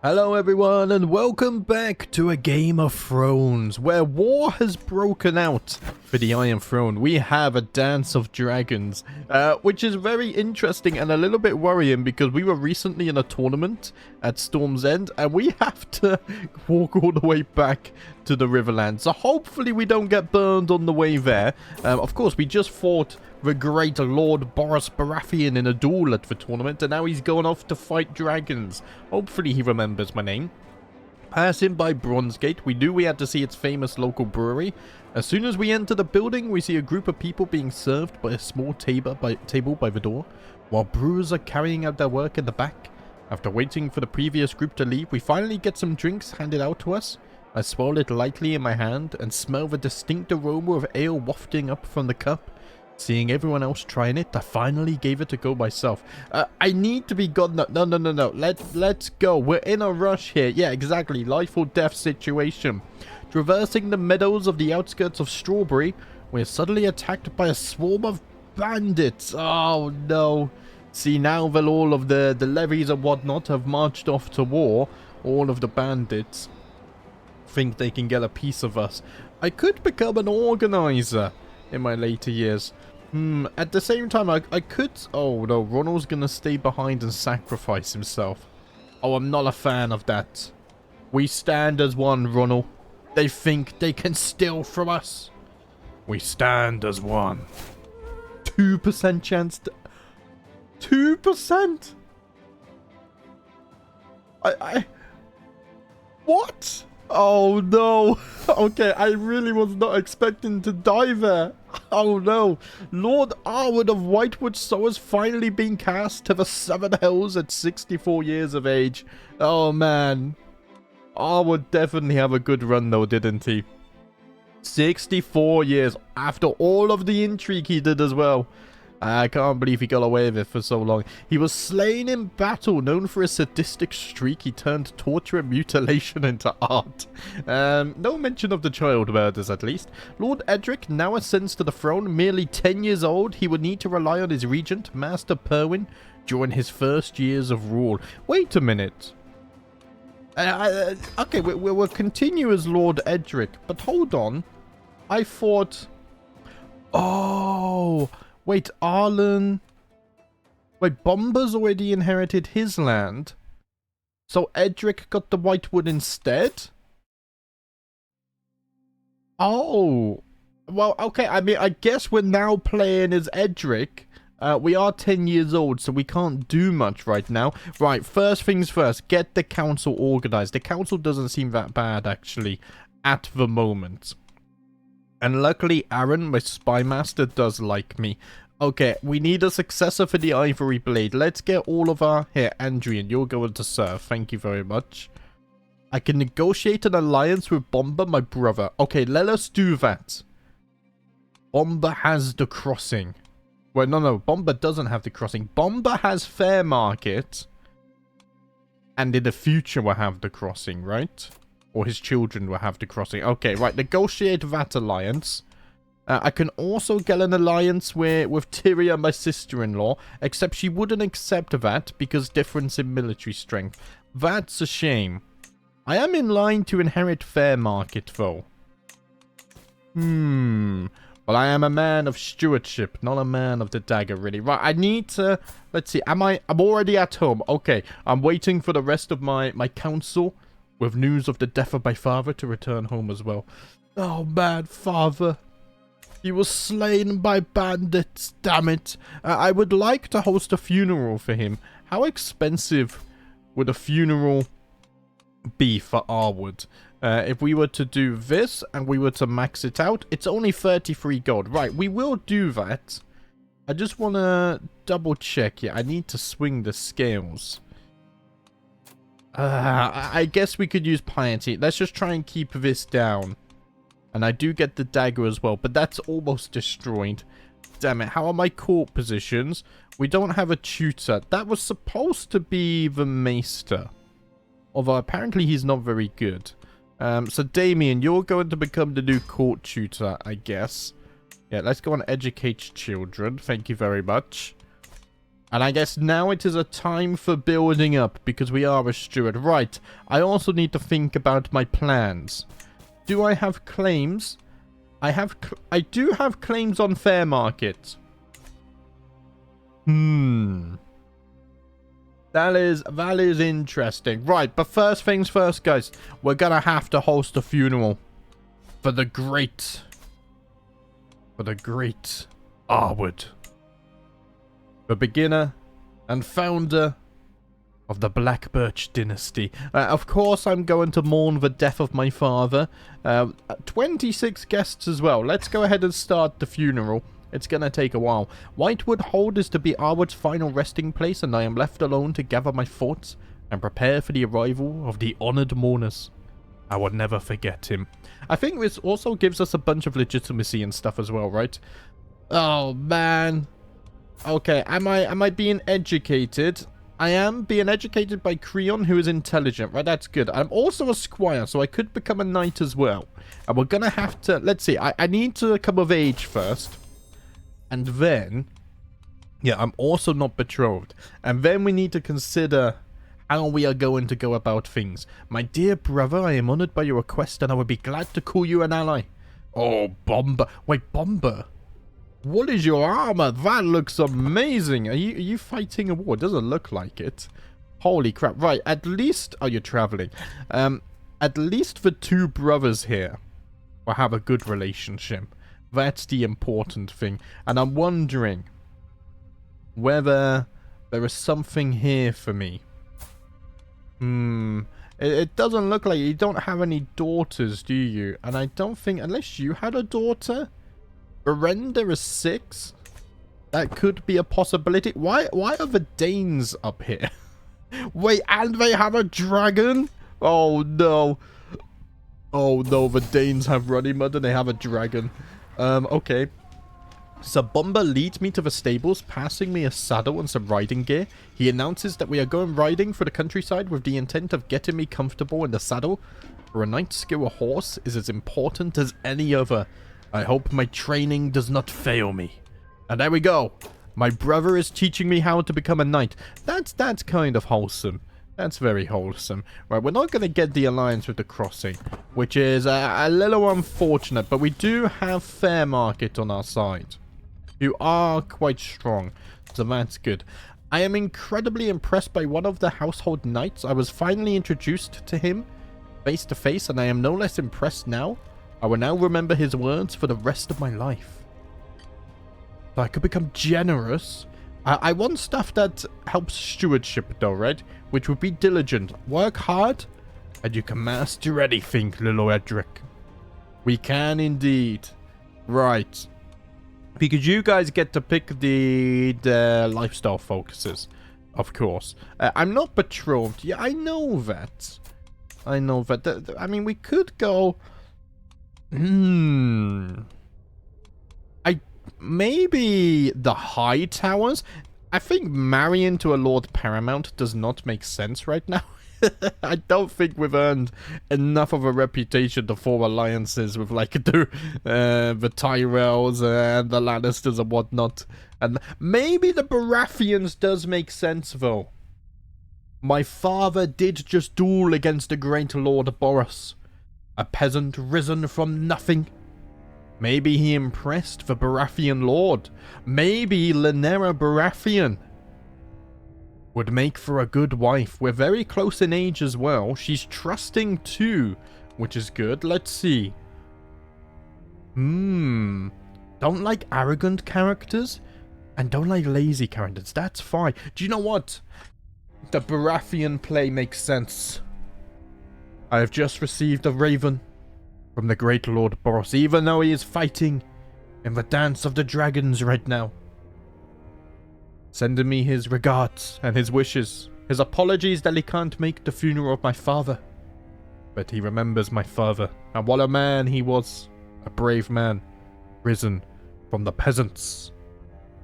Hello everyone and welcome back to a Game of Thrones where war has broken out for the Iron Throne. We have a dance of dragons, which is very interesting and a little bit worrying because we were recently in a tournament at Storm's End and we have to walk all the way back to the Riverland. So hopefully we don't get burned on the way there. Of course, we just fought the great Lord Boris Baratheon in a duel at the tournament, and now he's going off to fight dragons. Hopefully he remembers my name. Passing by Bronzegate, we knew we had to see its famous local brewery. As soon as we enter the building, we see a group of people being served by a small table by the door, while brewers are carrying out their work in the back. After waiting for the previous group to leave, we finally get some drinks handed out to us. I swirl it lightly in my hand and smell the distinct aroma of ale wafting up from the cup. Seeing everyone else trying it, I finally gave it a go myself. I need to be gone. No. Let's go. We're in a rush here. Yeah, exactly. Life or death situation. Traversing the meadows of the outskirts of Strawberry, we're suddenly attacked by a swarm of bandits. Oh, no. See, now that all of the levies and whatnot have marched off to war, all of the bandits think they can get a piece of us. I could become an organizer in my later years. At the same time, I could... Oh, no. Ronald's gonna stay behind and sacrifice himself. Oh, I'm not a fan of that. We stand as one, Ronald. They think they can steal from us. We stand as one. 2% chance to... 2%? What? Oh, no. Okay, I really was not expecting to die there. Oh, no. Lord Arwood of Whitewood So has finally been cast to the Seven Hells at 64 years of age. Oh, man. Arwood definitely have a good run, though, didn't he? 64 years after all of the intrigue he did as well. I can't believe he got away with it for so long. He was slain in battle. Known for a sadistic streak, he turned torture and mutilation into art. No mention of the child murders, at least. Lord Edric now ascends to the throne. Merely 10 years old, he would need to rely on his regent, Master Perwyn, during his first years of rule. Wait a minute. Okay, we'll continue as Lord Edric, but hold on. I thought... Oh... Wait, Arlen... Wait, Bomber's already inherited his land. So Edric got the Whitewood instead? Oh. Well, okay, I mean, I guess we're now playing as Edric. We are 10 years old, so we can't do much right now. Right, first things first, get the council organized. The council doesn't seem that bad, actually, at the moment. And luckily, Aaron, my spy master, does like me. Okay, we need a successor for the Ivory Blade. Let's get all of our... Here, Andrian, you're going to serve. Thank you very much. I can negotiate an alliance with Bomber, my brother. Okay, let us do that. Bomber has the crossing. Well, no. Bomber doesn't have the crossing. Bomber has Fair Market. And in the future will have the crossing, right? Or his children will have the crossing. Okay, right. Negotiate that alliance. I can also get an alliance with Tyria, my sister-in-law. Except she wouldn't accept that because difference in military strength. That's a shame. I am in line to inherit Fair Market, though. Well, I am a man of stewardship, not a man of the dagger, really. Right, I need to... Let's see. I'm already at home. Okay, I'm waiting for the rest of my council with news of the death of my father to return home as well. Oh, man, father. He was slain by bandits, damn it. I would like to host a funeral for him. How expensive would a funeral be for Arwood? If we were to do this and we were to max it out, it's only 33 gold. Right, we will do that. I just want to double check. Yeah, I need to swing the scales. I guess we could use piety. Let's just try and keep this down. And I do get the dagger as well, but that's almost destroyed. Damn it, how are my court positions? We don't have a tutor. That was supposed to be the maester. Although apparently he's not very good. So Damien, you're going to become the new court tutor, I guess. Yeah, let's go and educate children. Thank you very much. And I guess now it is a time for building up, because we are a steward. Right, I also need to think about my plans. Do I have claims? I do have claims on fair market. That is interesting. Right, but first things first, guys. We're gonna have to host a funeral for the great Arwood, the beginner and founder of the Blackbirch dynasty. Of course, I'm going to mourn the death of my father. 26 guests as well. Let's go ahead and start the funeral. It's gonna take a while. Whitewood Hold is to be Arwood's final resting place, and I am left alone to gather my thoughts and prepare for the arrival of the honored mourners. I will never forget him. I think this also gives us a bunch of legitimacy and stuff as well, right? Oh, man. Okay, am I being educated? I am being educated by Creon, who is intelligent, right? That's good. I'm also a squire, so I could become a knight as well. And we're gonna have to... Let's see, I need to come of age first. And then... Yeah, I'm also not betrothed. And then we need to consider how we are going to go about things. My dear brother, I am honored by your request, and I would be glad to call you an ally. Oh, Bomber. Wait, Bomber? What is your armor? That looks amazing. Are you fighting a war? Doesn't look like it. Holy crap. Right, at least... Oh, you're traveling. At least the two brothers here will have a good relationship. That's the important thing. And I'm wondering whether there is something here for me. It doesn't look like you don't have any daughters, do you? And I don't think... Unless you had a daughter... Berenda is 6. That could be a possibility. Why are the Danes up here? Wait, and they have a dragon? Oh no. Oh no, the Danes have running mud and they have a dragon. Okay. So Bomber leads me to the stables, passing me a saddle and some riding gear. He announces that we are going riding for the countryside with the intent of getting me comfortable in the saddle. For a knight's skill, a horse is as important as any other. I hope my training does not fail me. And there we go. My brother is teaching me how to become a knight. That's kind of wholesome. That's very wholesome. Right, we're not going to get the alliance with the crossing, which is a little unfortunate, but we do have fair market on our side, who are quite strong, so that's good. I am incredibly impressed by one of the household knights. I was finally introduced to him face to face, and I am no less impressed now. I will now remember his words for the rest of my life. So I could become generous. I want stuff that helps stewardship though, right? Which would be diligent. Work hard, and you can master anything, little Edric. We can indeed. Right. Because you guys get to pick the lifestyle focuses, of course. I'm not betrothed. Yeah, I know that. I know that. I mean, we could go... Maybe the high towers? I think marrying to a Lord Paramount does not make sense right now. I don't think we've earned enough of a reputation to form alliances with like the Tyrells and the Lannisters and whatnot. And maybe the Baratheons does make sense though. My father did just duel against the great Lord Boros. A peasant risen from nothing. Maybe he impressed the Baratheon Lord. Maybe Rhaenyra Baratheon would make for a good wife. We're very close in age as well. She's trusting too, which is good. Let's see. Don't like arrogant characters and don't like lazy characters. That's fine. Do you know what? The Baratheon play makes sense. I have just received a raven from the great Lord Boros, even though he is fighting in the Dance of the Dragons right now. Sending me his regards and his wishes. His apologies that he can't make the funeral of my father. But he remembers my father, and what a man he was. A brave man, risen from the peasants.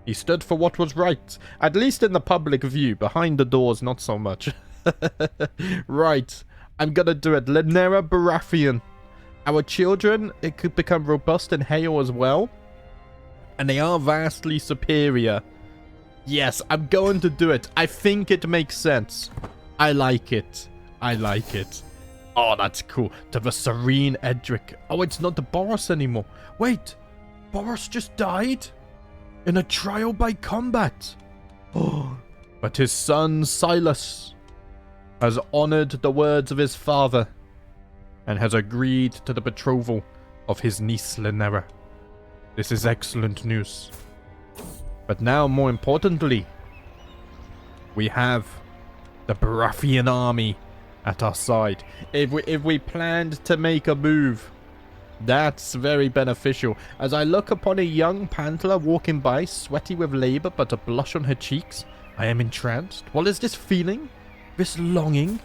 He stood for what was right, at least in the public view. Behind the doors, not so much. Right. I'm gonna do it. Rhaenyra Baratheon. Our children, it could become robust and hale as well. And they are vastly superior Yes, I'm going to do it. I think it makes sense. I like it. I like it. Oh, that's cool. To the Serene Edric. Oh, it's not the Boros anymore. Wait. Boros just died? In a trial by combat. Oh. But his son, Silas, has honored the words of his father and has agreed to the betrothal of his niece, Lenera. This is excellent news. But now, more importantly, we have the Baratheon army at our side. If we planned to make a move, that's very beneficial. As I look upon a young panther walking by, sweaty with labor but a blush on her cheeks, I am entranced. What is this feeling? This longing?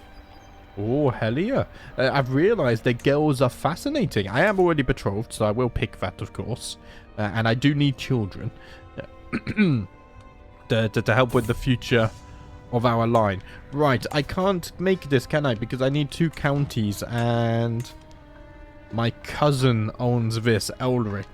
Oh, hell yeah. I've realized that girls are fascinating. I am already betrothed, so I will pick that, of course. And I do need children to help with the future of our line. Right, I can't make this, can I? Because I need 2 counties, and my cousin owns this, Elric.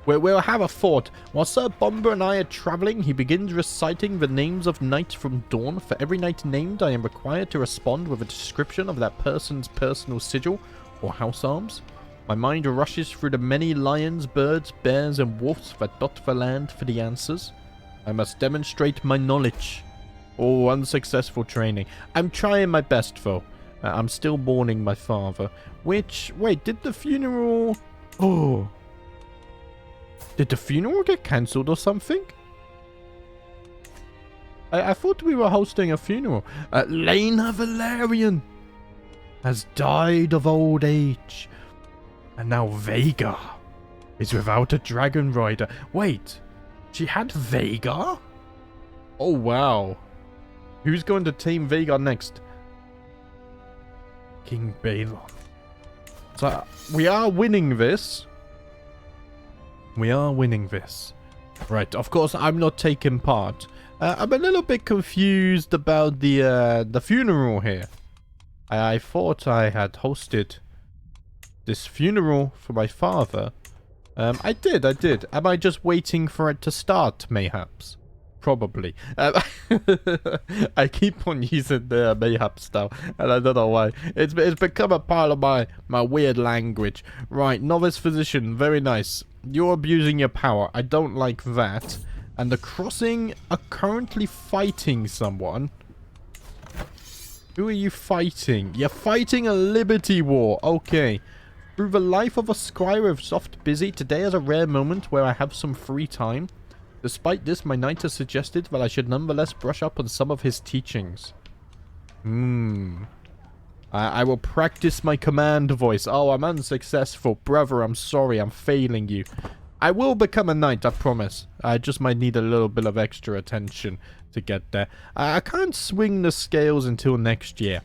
We'll have a thought. While Sir Bomber and I are traveling, he begins reciting the names of knights from Dawn. For every knight named, I am required to respond with a description of that person's personal sigil or house arms. My mind rushes through the many lions, birds, bears, and wolves that dot the land for the answers. I must demonstrate my knowledge. Oh, unsuccessful training. I'm trying my best, though. I'm still mourning my father. Which, wait, did the funeral... Oh... Did the funeral get cancelled or something? I thought we were hosting a funeral. Lena Valerian has died of old age. And now Vhagar is without a dragon rider. Wait, she had Vhagar? Oh, wow. Who's going to tame Vhagar next? King Balon. So, we are winning this. We are winning this. Right, of course, I'm not taking part. I'm a little bit confused about the funeral here. I thought I had hosted this funeral for my father. I did. Am I just waiting for it to start, mayhaps? Probably. I keep on using the mayhaps now, and I don't know why. It's become a part of my weird language. Right, novice physician, very nice. You're abusing your power. I don't like that. And the Crossing are currently fighting someone. Who are you fighting? You're fighting a liberty war. Okay. Through the life of a squire of soft busy, today is a rare moment where I have some free time. Despite this, my knight has suggested that I should nonetheless brush up on some of his teachings. I will practice my command voice. Oh, I'm unsuccessful. Brother, I'm sorry. I'm failing you. I will become a knight, I promise. I just might need a little bit of extra attention to get there. I can't swing the scales until next year.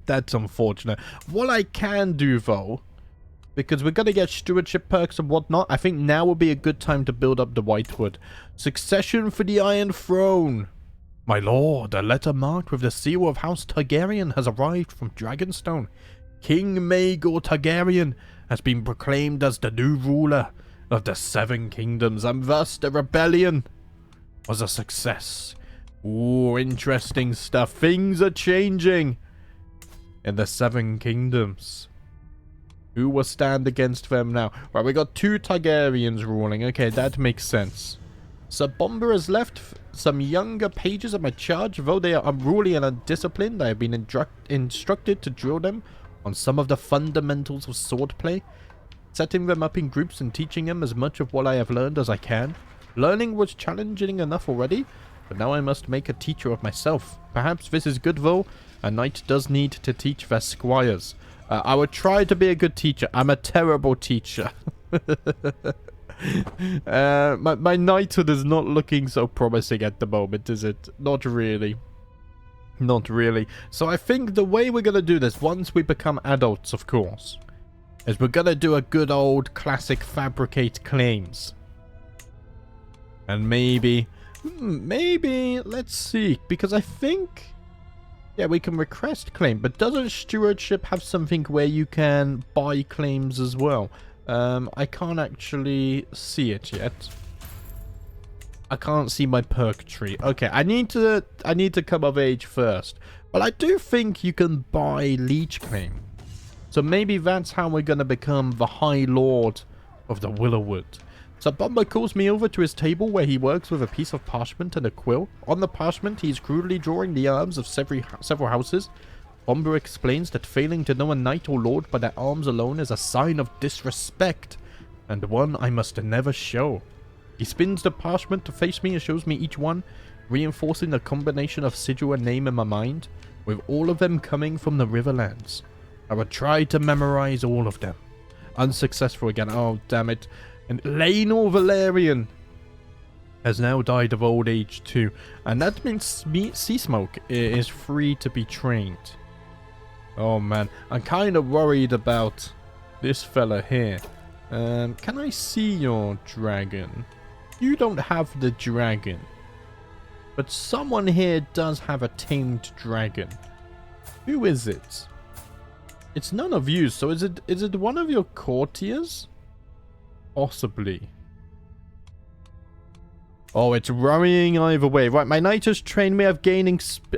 That's unfortunate. What I can do, though, because we're going to get stewardship perks and whatnot, I think now will be a good time to build up the Whitewood. Succession for the Iron Throne. My lord, a letter marked with the seal of House Targaryen has arrived from Dragonstone. King Maegor Targaryen has been proclaimed as the new ruler of the Seven Kingdoms, and thus the rebellion was a success. Ooh, interesting stuff. Things are changing in the Seven Kingdoms. Who will stand against them now? Right, we got 2 Targaryens ruling. Okay, that makes sense. Sir Bomber has left some younger pages at my charge. Though they are unruly and undisciplined, I have been instructed to drill them on some of the fundamentals of swordplay, setting them up in groups and teaching them as much of what I have learned as I can. Learning was challenging enough already, but now I must make a teacher of myself. Perhaps this is good, though. A knight does need to teach their squires. I would try to be a good teacher. I'm a terrible teacher. My knighthood is not looking so promising at the moment, is it? Not really. Not really. So I think the way we're going to do this, once we become adults, of course, is we're going to do a good old classic fabricate claims. And maybe, let's see, because I think... Yeah, we can request claim, but doesn't stewardship have something where you can buy claims as well? I can't actually see it yet. I can't see my perk tree. Okay, I need to come of age first. But I do think you can buy Leech Claim. So maybe that's how we're going to become the High Lord of the Willowwood. So Bomber calls me over to his table where he works with a piece of parchment and a quill. On the parchment, he's crudely drawing the arms of several houses. Bomber explains that failing to know a knight or lord by their arms alone is a sign of disrespect, and one I must never show. He spins the parchment to face me and shows me each one, reinforcing the combination of sigil and name in my mind, with all of them coming from the Riverlands. I would try to memorize all of them. Unsuccessful again. Oh, damn it. And Laenor Valerian has now died of old age too. And that means Seasmoke is free to be trained. Oh man, I'm kind of worried about this fella here. Can I see your dragon? You don't have the dragon. But someone here does have a tamed dragon. Who is it? It's none of you, so is it one of your courtiers? Possibly. Oh, it's worrying either way. Right, my knight has trained me. I've gained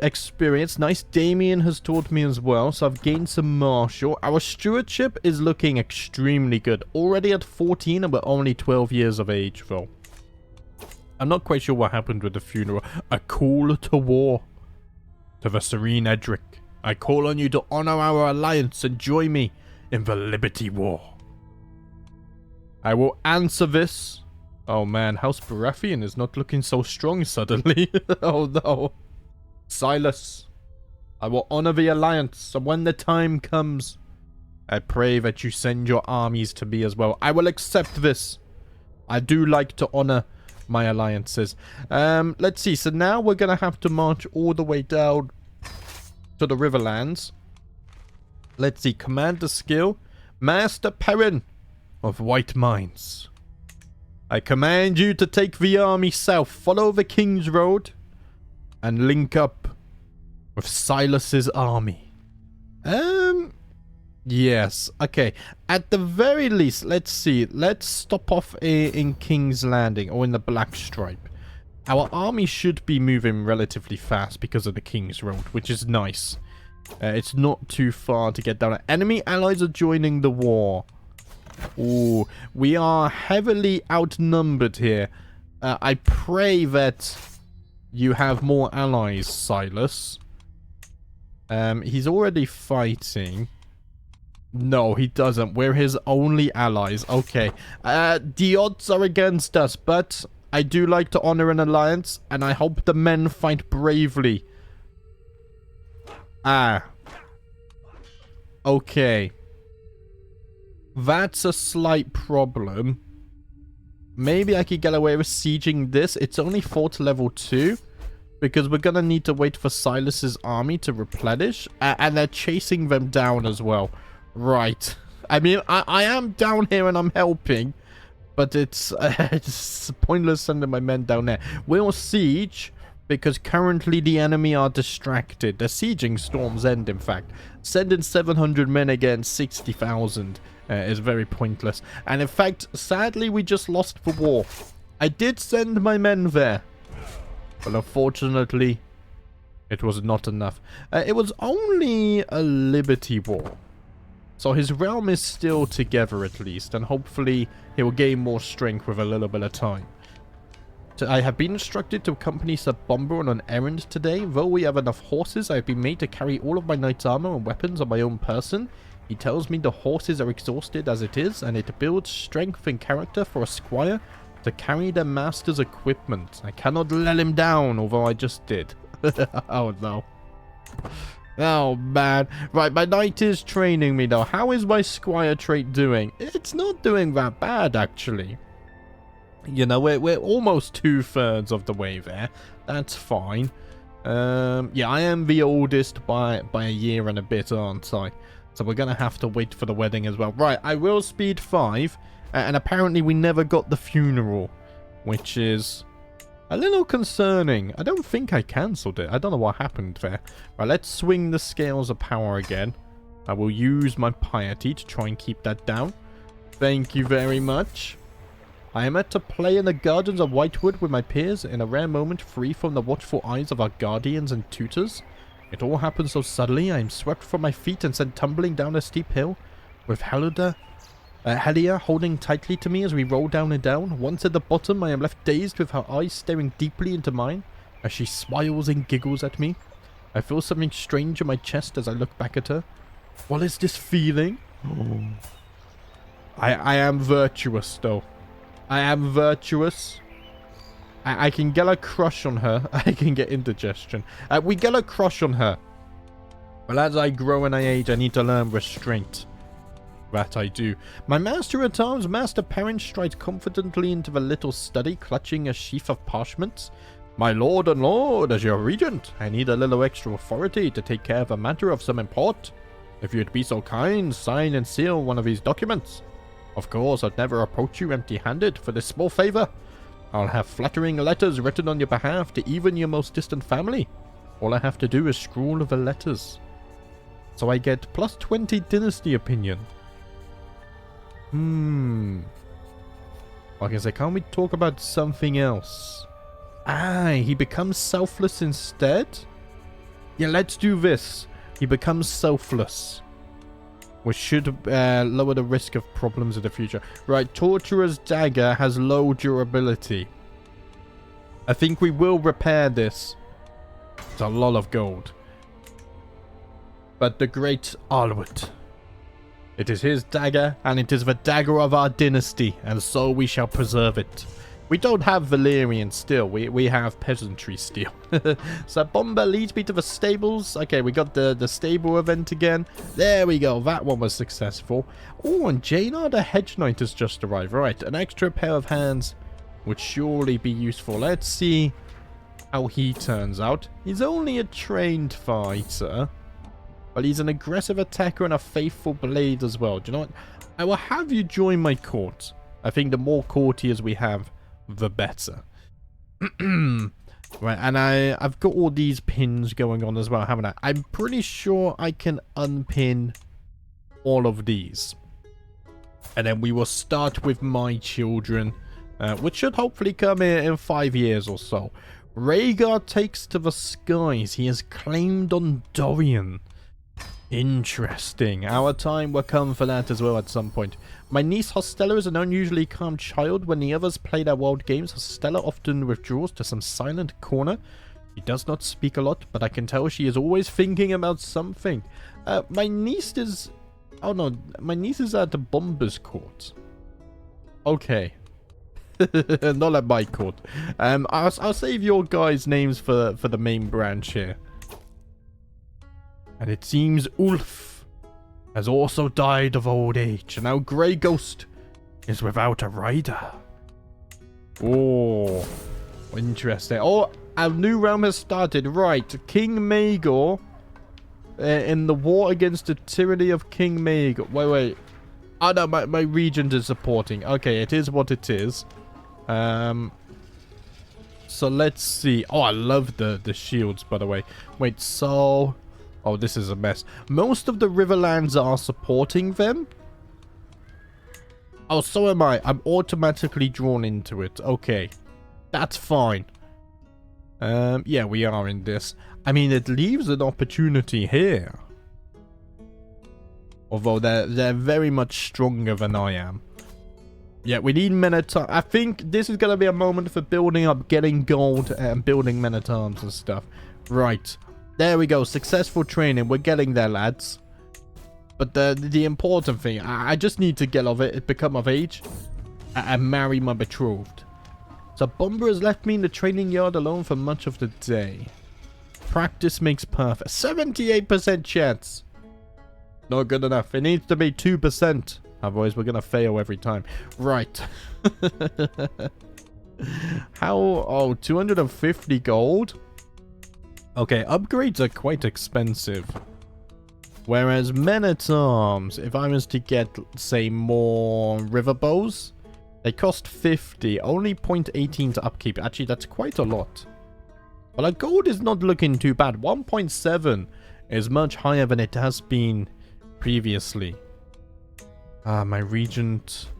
experience. Nice, Damien has taught me as well, so I've gained some martial. Our stewardship is looking extremely good. Already at 14 and we're only 12 years of age, though. I'm not quite sure what happened with the funeral. A call to war. To the Serene Edric. I call on you to honor our alliance and join me in the Liberty War. I will answer this. Oh man, House Baratheon is not looking so strong suddenly. Oh no. Silas, I will honor the alliance, and when the time comes, I pray that you send your armies to me as well. I will accept this. I do like to honor my alliances. Let's see. So now we're going to have to march all the way down to the Riverlands. Let's see. Commander skill. Master Perrin of White Mines. I command you to take the army south, follow the King's Road, and link up with Silas's army. Yes, okay. At the very least, let's see. Let's stop off in King's Landing, or in the Black Stripe. Our army should be moving relatively fast because of the King's Road, which is nice. It's not too far to get down. Enemy allies are joining the war. Ooh, we are heavily outnumbered here. I pray that you have more allies, Silas. He's already fighting. No, he doesn't. We're his only allies. Okay. The odds are against us, but I do like to honor an alliance, and I hope the men fight bravely. Okay. That's a slight problem. Maybe I could get away with sieging this. It's only fort level 2. Because we're going to need to wait for Silas's army to replenish. And they're chasing them down as well. Right. I mean, I am down here and I'm helping. But it's pointless sending my men down there. We'll siege. Because currently the enemy are distracted. The sieging Storm's End, in fact. Sending 700 men against 60,000 is very pointless. And in fact, sadly, we just lost the war. I did send my men there. But unfortunately, it was not enough. It was only a Liberty War. So his realm is still together at least. And hopefully, he will gain more strength with a little bit of time. I have been instructed to accompany Sir Bomber on an errand today. Though we have enough horses, I have been made to carry all of my knight's armor and weapons on my own person. He tells me the horses are exhausted as it is, and it builds strength and character for a squire to carry their master's equipment. I cannot let him down, although I just did. Oh no. Oh man. Right, my knight is training me though. How is my squire trait doing? It's not doing that bad actually. You know, we're almost 2/3 of the way there. That's fine. Yeah, I am the oldest by a year and a bit, aren't I? So we're going to have to wait for the wedding as well. Right, I will speed 5. And apparently we never got the funeral. Which is a little concerning. I don't think I cancelled it. I don't know what happened there. Right, let's swing the scales of power again. I will use my piety to try and keep that down. Thank you very much. I am at to play in the gardens of Whitewood with my peers in a rare moment free from the watchful eyes of our guardians and tutors. It all happened so suddenly, I am swept from my feet and sent tumbling down a steep hill, with Helia holding tightly to me as we roll down and down. Once at the bottom, I am left dazed with her eyes staring deeply into mine as she smiles and giggles at me. I feel something strange in my chest as I look back at her. What is this feeling? Oh. I am virtuous, though. I am virtuous. I can get a crush on her. I can get indigestion. We get a crush on her. But as I grow and I age, I need to learn restraint. That I do. My master at arms, Master Perrin, strides confidently into the little study, clutching a sheaf of parchments. My lord and lord, as your regent, I need a little extra authority to take care of a matter of some import. If you'd be so kind, sign and seal one of these documents. Of course, I'd never approach you empty-handed for this small favor. I'll have flattering letters written on your behalf to even your most distant family. All I have to do is scrawl the letters. So I get plus 20 dynasty opinion. Okay, so can't we talk about something else? He becomes selfless instead? Yeah, let's do this. He becomes selfless. Which should lower the risk of problems in the future. Right, Torturer's Dagger has low durability. I think we will repair this. It's a lot of gold. But the great Arwood. It is his dagger, and it is the dagger of our dynasty, and so we shall preserve it. We don't have Valyrian steel, we have peasantry steel. So Bomber leads me to the stables. Okay, we got the stable event again. There we go, that one was successful. Oh, and Jaynard the Hedge Knight has just arrived. Right, an extra pair of hands would surely be useful. Let's see how he turns out. He's only a trained fighter, but he's an aggressive attacker and a faithful blade as well. Do you know what? I will have you join my court. I think the more courtiers we have, the better. Right, and I've got all these pins going on as well, haven't I? I'm pretty sure I can unpin all of these. And then we will start with my children, which should hopefully come in 5 years or so. Rhaegar takes to the skies. He has claimed on Dorian. Interesting. Our time will come for that as well at some point. My niece Hostella is an unusually calm child. When the others play their wild games, Hostella often withdraws to some silent corner. She does not speak a lot, but I can tell she is always thinking about something. My niece is... Oh no, my niece is at the Bomber's court. Okay. Not at my court. I'll save your guys' names for the main branch here. And it seems Ulf has also died of old age, and now Grey Ghost is without a rider. Oh, interesting. Oh, our new realm has started. Right, King Maegor in the war against the tyranny of King Maegor. Wait. Oh no, my regent is supporting. Okay, it is what it is. So let's see. Oh, I love the shields, by the way. Wait, so... Oh, this is a mess. Most of the Riverlands are supporting them. Oh, so am I. I'm automatically drawn into it. Okay. That's fine. Yeah, we are in this. I mean, it leaves an opportunity here. Although they're very much stronger than I am. Yeah, we need men at arms. I think this is going to be a moment for building up, getting gold, and building men at arms and stuff. Right. There we go. Successful training. We're getting there, lads. But the important thing, I just need to get of it, become of age, and marry my betrothed. So Bomber has left me in the training yard alone for much of the day. Practice makes perfect. 78% chance. Not good enough. It needs to be 2%. Otherwise, we're going to fail every time. Right. How? Oh, 250 gold? Okay, upgrades are quite expensive. Whereas men-at-arms, if I was to get, say, more river bows, they cost 50, only 0.18 to upkeep. Actually, that's quite a lot. But our gold is not looking too bad. 1.7 is much higher than it has been previously. My regent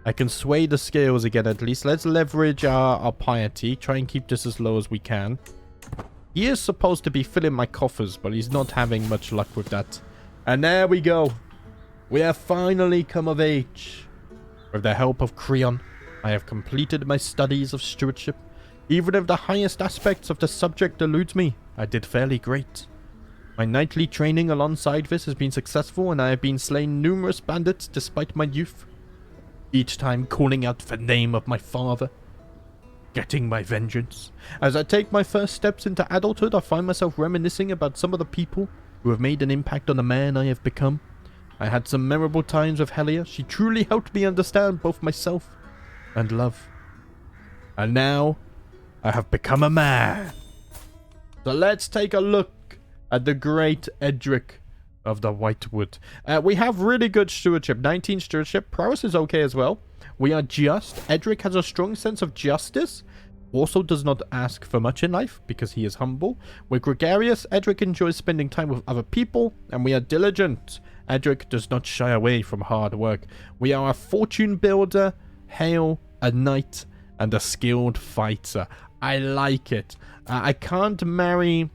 I can sway the scales again at least. Let's leverage our piety. Try and keep this as low as we can. He is supposed to be filling my coffers, but he's not having much luck with that. And there we go. We have finally come of age. With the help of Creon, I have completed my studies of stewardship. Even if the highest aspects of the subject eludes me, I did fairly great. My nightly training alongside this has been successful, and I have been slaying numerous bandits despite my youth. Each time calling out the name of my father. Getting my vengeance. As I take my first steps into adulthood, I find myself reminiscing about some of the people who have made an impact on the man I have become. I had some memorable times with Helia. She truly helped me understand both myself and love. And now, I have become a man. So let's take a look at the great Edric of the Whitewood. We have really good stewardship. 19 stewardship. Prowess is okay as well. We are just. Edric has a strong sense of justice. Also does not ask for much in life because he is humble. We're gregarious. Edric enjoys spending time with other people. And we are diligent. Edric does not shy away from hard work. We are a fortune builder, Hale, a knight, and a skilled fighter. I like it. I can't marry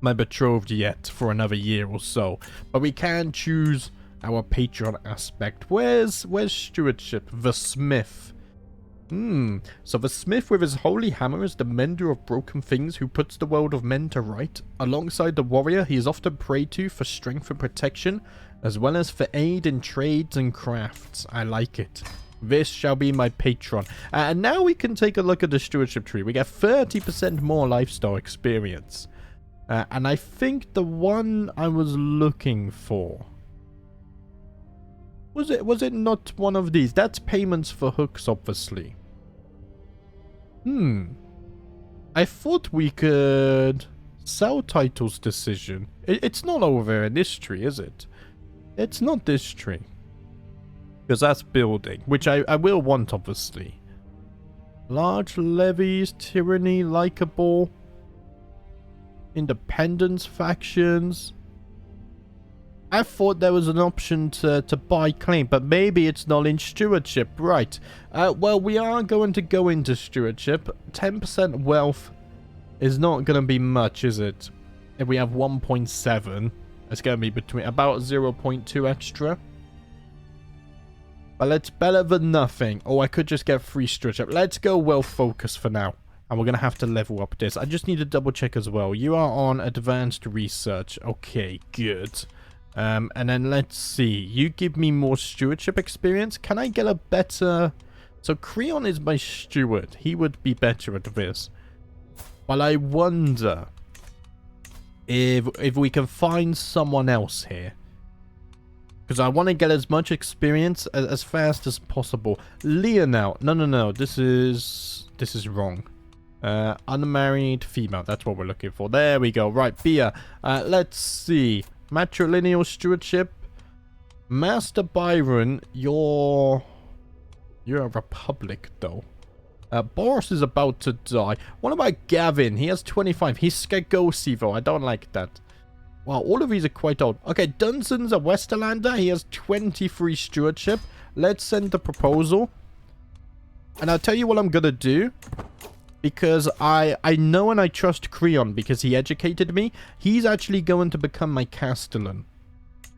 my betrothed yet for another year or so, but we can choose our patron aspect. Where's stewardship? The smith. So the smith with his holy hammer is the mender of broken things who puts the world of men to right. Alongside the warrior, he is often prayed to for strength and protection, as well as for aid in trades and crafts. I like it. This shall be my patron. And now we can take a look at the stewardship tree. We get 30% more lifestyle experience. And I think the one I was looking for... Was it not one of these? That's payments for hooks, obviously. I thought we could sell titles decision. It's not over in this tree, is it? It's not this tree. Because that's building, which I will want, obviously. Large levies, tyranny, likable, independence factions. I thought there was an option to buy claim, but maybe it's not in stewardship. Right. Well, we are going to go into stewardship. 10% wealth is not going to be much, is it? If we have 1.7, it's going to be between about 0.2 extra. But it's better than nothing. Or I could just get free stewardship. Let's go wealth focus for now. And we're going to have to level up this. I just need to double check as well. You are on advanced research. Okay, good. And then let's see. You give me more stewardship experience. Can I get a better... So Creon is my steward. He would be better at this. But I wonder if we can find someone else here. Because I want to get as much experience as fast as possible. Leonel. No. This is wrong. Unmarried female. That's what we're looking for. There we go. Right, Bia. Let's see. Matrilineal stewardship. Master Byron, you're a republic, though. Boris is about to die. What about Gavin? He has 25. He's Skagosi, though. I don't like that. Wow, all of these are quite old. Okay, Dunson's a Westerlander. He has 23 stewardship. Let's send the proposal. And I'll tell you what I'm going to do. Because I know and I trust Creon because he educated me. He's actually going to become my Castellan.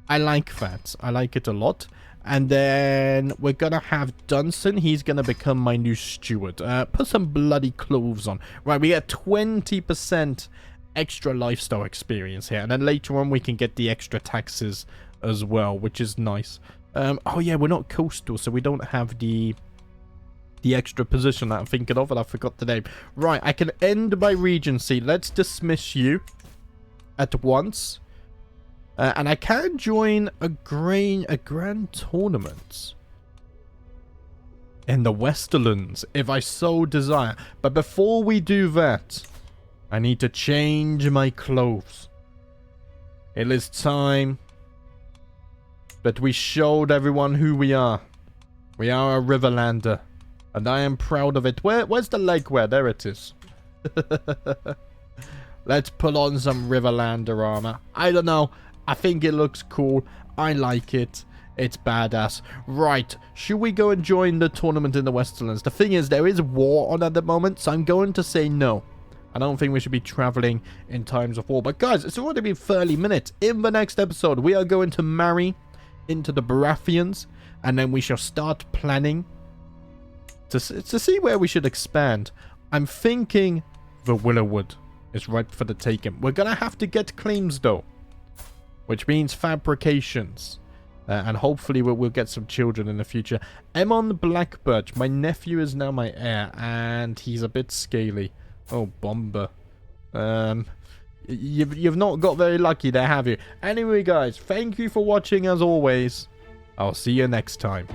I like that. I like it a lot. And then we're going to have Dunson. He's going to become my new steward. Put some bloody clothes on. Right, we get 20% extra lifestyle experience here. And then later on we can get the extra taxes as well, which is nice. Oh yeah, we're not coastal, so we don't have the extra position that I'm thinking of, and I forgot the name. Right, I can end my regency. Let's dismiss you at once. And I can join a grand tournament in the Westerlands, if I so desire. But before we do that, I need to change my clothes. It is time that we showed everyone who we are. We are a Riverlander. And I am proud of it. Where's the legwear? There it is. Let's put on some Riverlander armor. I don't know. I think it looks cool. I like it. It's badass. Right, should we go and join the tournament in the Westerlands? The thing is, there is war on at the moment, so I'm going to say no. I don't think we should be traveling in times of war. But guys, it's already been 30 minutes. In the next episode, we are going to marry into the Baratheons, and then we shall start planning to see where we should expand. I'm thinking the Willowwood is ripe for the taking. We're going to have to get claims, though, which means fabrications. And hopefully we'll get some children in the future. Arwood Blackbirch. My nephew is now my heir, and he's a bit scaly. Oh, Bomber. You've not got very lucky there, have you? Anyway, guys, thank you for watching as always. I'll see you next time.